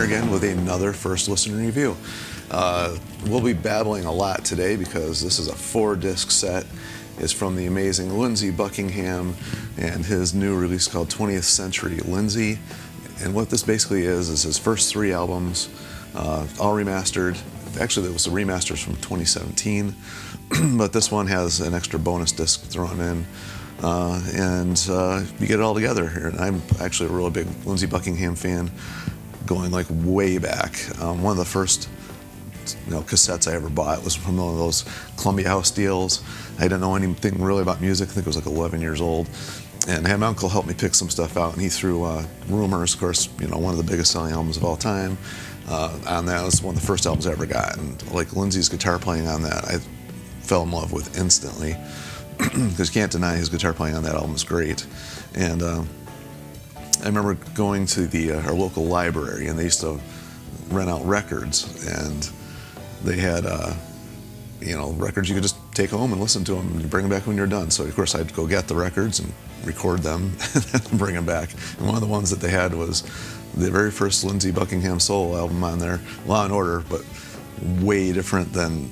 again with another first listen review. We'll be babbling a lot today because this is a 4-disc set. It's from the amazing Lindsey Buckingham and his new release called 20th Century Lindsey. And what this basically is his first 3 albums, all remastered. Actually, it was the remasters from 2017, but this one has an extra bonus disc thrown in. You get it all together here. And I'm actually a really big Lindsey Buckingham fan, going like way back. One of the first cassettes I ever bought was from one of those Columbia House deals. I didn't know anything really about music. I think I was like 11 years old. And I had my uncle help me pick some stuff out, and he threw Rumors, of course, one of the biggest selling albums of all time, on that. It was one of the first albums I ever got. And like Lindsey's guitar playing on that, I fell in love with instantly. Because you can't deny his guitar playing on that album is great. And I remember going to our local library, and they used to rent out records, and they had records you could just take home and listen to them and bring them back when you're done. So of course I'd go get the records and record them and then bring them back. And one of the ones that they had was the very first Lindsey Buckingham solo album on there, Law and Order, but way different than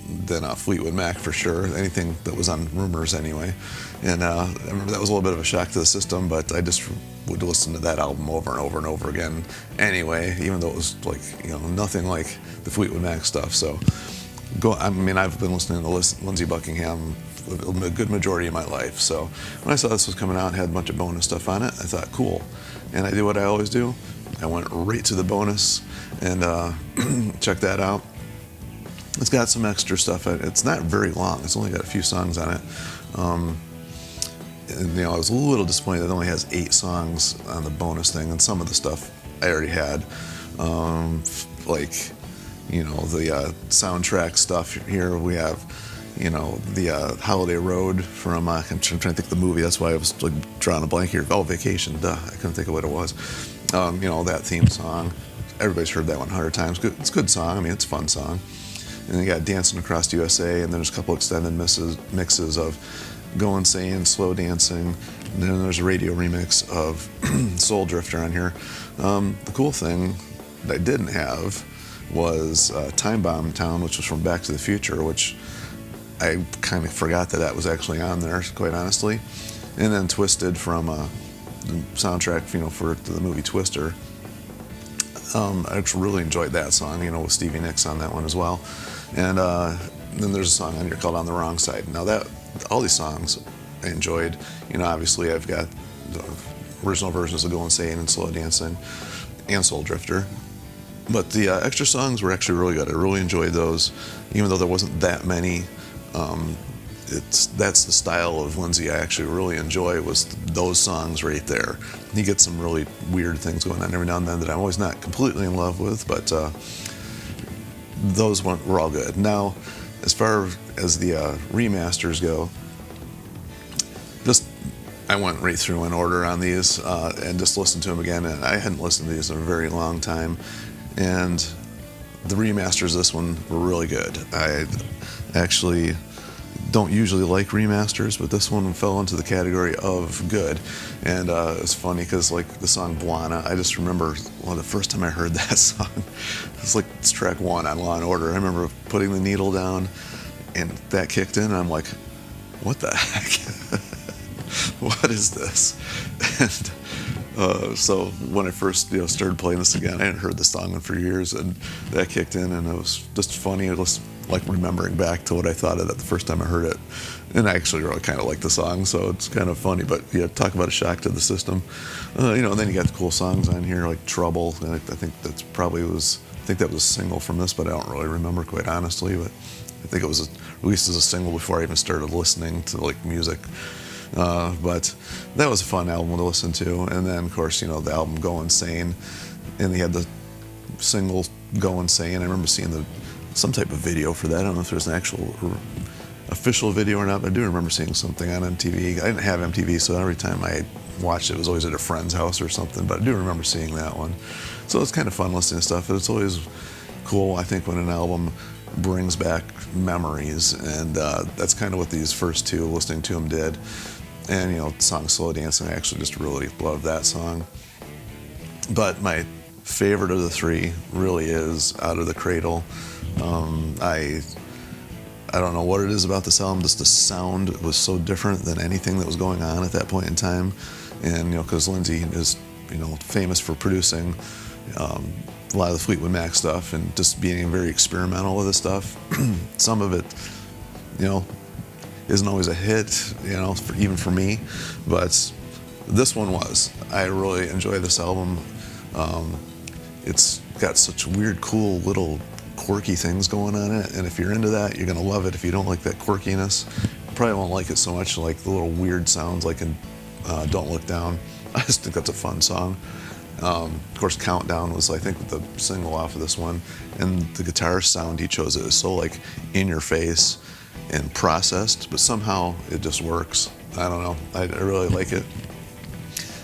Fleetwood Mac for sure. Anything that was on Rumors anyway. And I remember that was a little bit of a shock to the system, but I just would listen to that album over and over and over again anyway, even though it was like nothing like the Fleetwood Mac stuff. So I've been listening to Lindsey Buckingham a good majority of my life. So when I saw this was coming out and had a bunch of bonus stuff on it, I thought, cool. And I did what I always do. I went right to the bonus and checked that out. It's got some extra stuff. It's not very long. It's only got a few songs on it. I was a little disappointed that it only has 8 songs on the bonus thing, and some of the stuff I already had. The soundtrack stuff here. We have, the Holiday Road from, I'm trying to think of the movie. That's why I was like drawing a blank here. Oh, Vacation, duh. I couldn't think of what it was. That theme song. Everybody's heard that one 100 times. Good. It's a good song. It's a fun song. And you got Dancing Across the USA, and then there's a couple extended mixes of Go Insane, Slow Dancing, and then there's a radio remix of Soul Drifter on here. The cool thing that I didn't have was Time Bomb Town, which was from Back to the Future, which I kind of forgot that was actually on there, quite honestly. And then Twisted from the soundtrack, for the movie Twister. I actually really enjoyed that song, with Stevie Nicks on that one as well. And then there's a song on here called On the Wrong Side. Now all these songs I enjoyed. Obviously I've got the original versions of Go Insane and Slow Dancing and Soul Drifter. But the extra songs were actually really good. I really enjoyed those, even though there wasn't that many. That's the style of Lindsey I actually really enjoy, was those songs right there. He gets some really weird things going on every now and then that I'm always not completely in love with, but those were all good. Now, as far as the remasters go, I went right through in order on these and just listened to them again, and I hadn't listened to these in a very long time. And the remasters of this one were really good. I actually don't usually like remasters, but this one fell into the category of good. And it's funny because like the song Blana, I just remember the first time I heard that song, it's like it's track 1 on Law and Order. I remember putting the needle down and that kicked in, and I'm like, what the heck? What is this? And so when I first started playing this again, I hadn't heard the song for years, and that kicked in, and it was just funny. It was like remembering back to what I thought of it the first time I heard it. And I actually really kind of like the song, so it's kind of funny. But yeah, talk about a shock to the system. And then you got the cool songs on here like Trouble, and I think that was a single from this, but I don't really remember, quite honestly. But I think it was released as a single before I even started listening to like music. But that was a fun album to listen to. And then, of course, the album Go Insane, and he had the single Go Insane. I remember seeing some type of video for that. I don't know if there's an actual official video or not, but I do remember seeing something on MTV. I didn't have MTV, so every time I watched it was always at a friend's house or something, but I do remember seeing that one. So it's kind of fun listening to stuff. It's always cool, I think, when an album brings back memories, and that's kind of what these first 2, listening to them, did. And the song Slow Dancing, I actually just really love that song. But my favorite of the three really is Out of the Cradle. I don't know what it is about this album, just the sound was so different than anything that was going on at that point in time. And, because Lindsey is, famous for producing a lot of the Fleetwood Mac stuff and just being very experimental with this stuff. Some of it, isn't always a hit, even for me, but this one was. I really enjoy this album. It's got such weird, cool little quirky things going on in it, and if you're into that, you're gonna love it. If you don't like that quirkiness, you probably won't like it so much, like the little weird sounds like in Don't Look Down. I just think that's a fun song. Of course, Countdown was, I think, the single off of this one, and the guitar sound he chose is so like in your face and processed, but somehow it just works. I don't know, I really like it.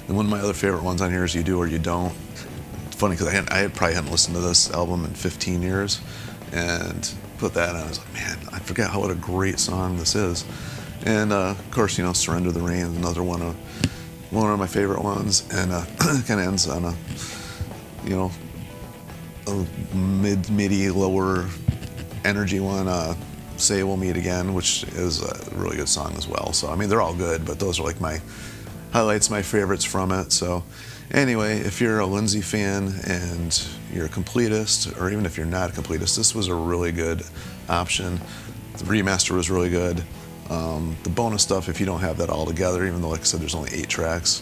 And one of my other favorite ones on here is You Do or You Don't. Funny because I probably hadn't listened to this album in 15 years, and put that on. I was like, man, I forgot what a great song this is. And of course, Surrender the Rain, another one of my favorite ones, and kind of ends on a midi lower energy one. Say We'll Meet Again, which is a really good song as well. So I mean, they're all good, but those are like my highlights, my favorites from it. So anyway, if you're a Lindsey fan and you're a completist, or even if you're not a completist, this was a really good option. The remaster was really good. The bonus stuff, if you don't have that all together, even though, like I said, there's only 8 tracks,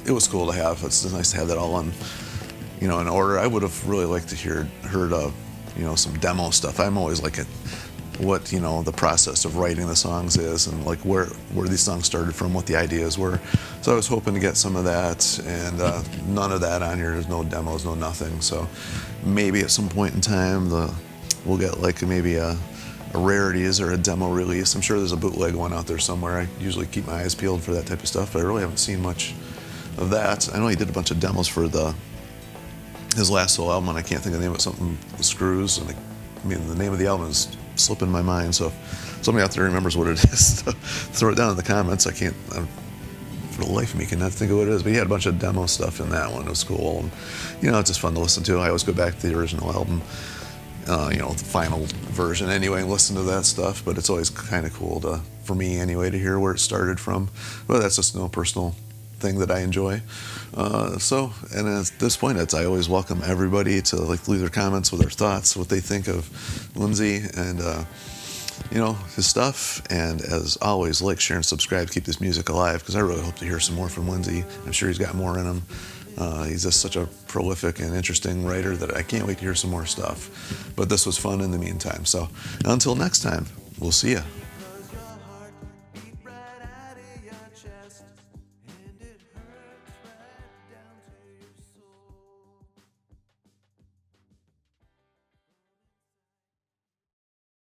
it was cool to have. It's nice to have that all on, in order. I would have really liked to heard some demo stuff. I'm always like what the process of writing the songs is, and like where these songs started from, what the ideas were. So I was hoping to get some of that, and none of that on here. There's no demos, no nothing. So maybe at some point in time we'll get like maybe a rarities or a demo release. I'm sure there's a bootleg one out there somewhere. I usually keep my eyes peeled for that type of stuff, but I really haven't seen much of that. I know he did a bunch of demos for his last solo album, and I can't think of the name of it, something The Screws, and the name of the album is slipping my mind, so if somebody out there remembers what it is, throw it down in the comments. I can't, for the life of me, cannot think of what it is, but he had a bunch of demo stuff in that one. It was cool, and it's just fun to listen to. I always go back to the original album, the final version anyway, and listen to that stuff, but it's always kind of cool for me anyway, to hear where it started from. But that's just no personal thing that I enjoy. And at this point, I always welcome everybody to leave their comments with their thoughts, what they think of Lindsey and his stuff. And as always, like, share, and subscribe to keep this music alive, because I really hope to hear some more from Lindsey. I'm sure he's got more in him. He's just such a prolific and interesting writer that I can't wait to hear some more stuff. But this was fun in the meantime. So until next time, we'll see ya.